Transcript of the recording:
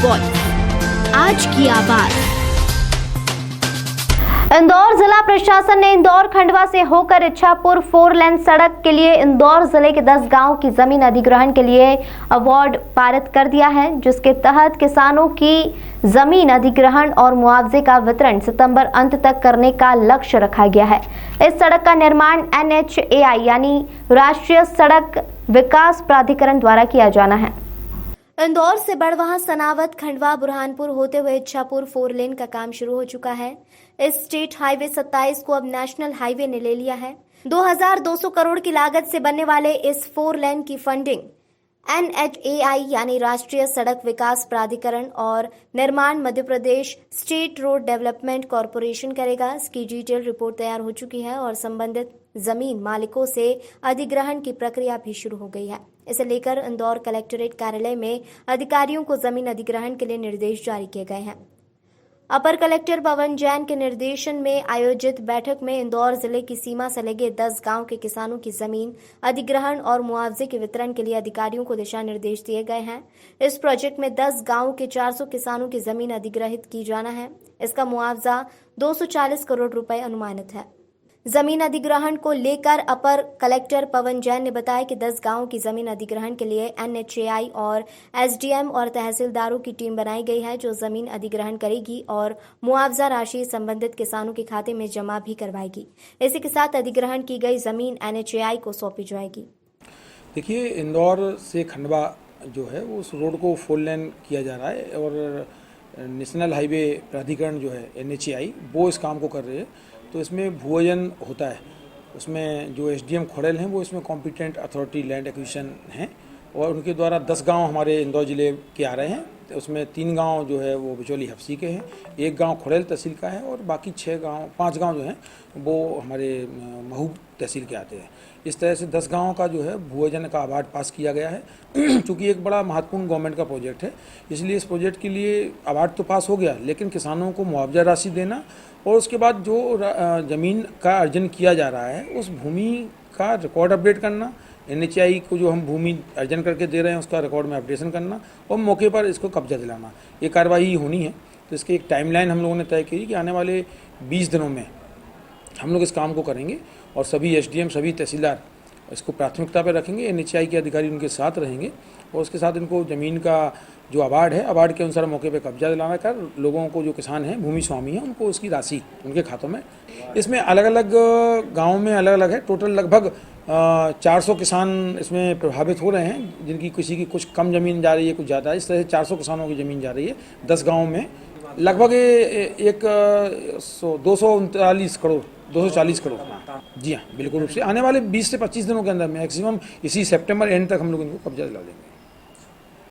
Voice, आज की आवाज। इंदौर जिला प्रशासन ने इंदौर खंडवा से होकर इच्छापुर 4 लेन सड़क के लिए इंदौर जिले के 10 गांव की जमीन अधिग्रहण के लिए अवार्ड पारित कर दिया है, जिसके तहत किसानों की जमीन अधिग्रहण और मुआवजे का वितरण सितंबर अंत तक करने का लक्ष्य रखा गया है। इस सड़क का निर्माण NHAI यानी राष्ट्रीय सड़क विकास प्राधिकरण द्वारा किया जाना है। इंदौर से बड़वाह, सनावद, खंडवा, बुरहानपुर होते हुए इच्छापुर 4 लेन का काम शुरू हो चुका है। इस स्टेट हाईवे 27 को अब नेशनल हाईवे ने ले लिया है। 2200 करोड़ की लागत से बनने वाले इस 4 लेन की फंडिंग NHAI यानी राष्ट्रीय सड़क विकास प्राधिकरण और निर्माण Madhya Pradesh state road development corporation करेगा। इसकी डिटेल रिपोर्ट तैयार हो चुकी है और संबंधित जमीन मालिकों से अधिग्रहण की प्रक्रिया भी शुरू हो गई है। इसे लेकर इंदौर कलेक्ट्रेट कार्यालय में अधिकारियों को जमीन अधिग्रहण के लिए निर्देश जारी किए गए हैं। अपर कलेक्टर पवन जैन के निर्देशन में आयोजित बैठक में इंदौर जिले की सीमा से लगे 10 गांव के किसानों की जमीन अधिग्रहण और मुआवजे के वितरण के लिए अधिकारियों को दिशा निर्देश दिए गए हैं। इस प्रोजेक्ट में 10 गांवों के 400 किसानों की जमीन अधिग्रहित की जाना है। इसका मुआवजा 240 करोड़ रुपए अनुमानित है। जमीन अधिग्रहण को लेकर अपर कलेक्टर पवन जैन ने बताया कि 10 गांवों की जमीन अधिग्रहण के लिए NHAI और SDM और तहसीलदारों की टीम बनाई गई है, जो जमीन अधिग्रहण करेगी और मुआवजा राशि संबंधित किसानों के खाते में जमा भी करवाएगी। इसी के साथ अधिग्रहण की गई जमीन NHAI को सौंपी जाएगी। देखिए, इंदौर से खंडवा जो है उस रोड को 4 लेन किया जा रहा है और नेशनल हाईवे प्राधिकरण जो है NHAI वो इस काम को कर रहे हैं। तो इसमें भूवजन होता है, उसमें जो SDM खोड़ेल हैं वो इसमें कॉम्पिटेंट अथॉरिटी लैंड एक्विजिशन हैं और उनके द्वारा 10 गांव हमारे इंदौर जिले के आ रहे हैं। तो उसमें 3 गांव जो है वो बिचौली हफ्सी के हैं, 1 गांव खोड़ेल तहसील का है और बाकी 5 गांव जो हैं वो हमारे महूब तहसील के आते हैं। इस तरह से 10 गांवों का जो है भूवजन का अवार्ड पास किया गया है। चूँकि एक बड़ा महत्वपूर्ण गवर्नमेंट का प्रोजेक्ट है, इसलिए इस प्रोजेक्ट के लिए अवार्ड तो पास हो गया, लेकिन किसानों को मुआवजा राशि देना और उसके बाद जो ज़मीन का अर्जन किया जा रहा है उस भूमि का रिकॉर्ड अपडेट करना, NHAI को जो हम भूमि अर्जन करके दे रहे हैं उसका रिकॉर्ड में अपडेशन करना और मौके पर इसको कब्जा दिलाना, ये कार्रवाई होनी है। तो इसकी एक टाइमलाइन हम लोगों ने तय की कि आने वाले 20 दिनों में हम लोग इस काम को करेंगे और सभी SDM, सभी तहसीलदार इसको प्राथमिकता पर रखेंगे। NHAI के अधिकारी उनके साथ रहेंगे और उसके साथ इनको ज़मीन का जो अवार्ड है, अवार्ड के अनुसार मौके पे कब्जा दिलाना कर लोगों को, जो किसान हैं, भूमि स्वामी हैं, उनको उसकी राशि उनके खातों में। इसमें अलग अलग गाँव में अलग अलग है। टोटल लगभग 400 किसान इसमें प्रभावित हो रहे हैं, जिनकी किसी की कुछ कम ज़मीन जा रही है, कुछ ज़्यादा। इस तरह से 400 किसानों की ज़मीन जा रही है 10 गाँव में। लगभग 239 करोड़ 240 करोड़। जी हाँ, बिल्कुल रूप से आने वाले 20 से 25 दिनों के अंदर मैक्सिमम इसी सितंबर एंड तक हम लोग इनको कब्जा दिला देंगे।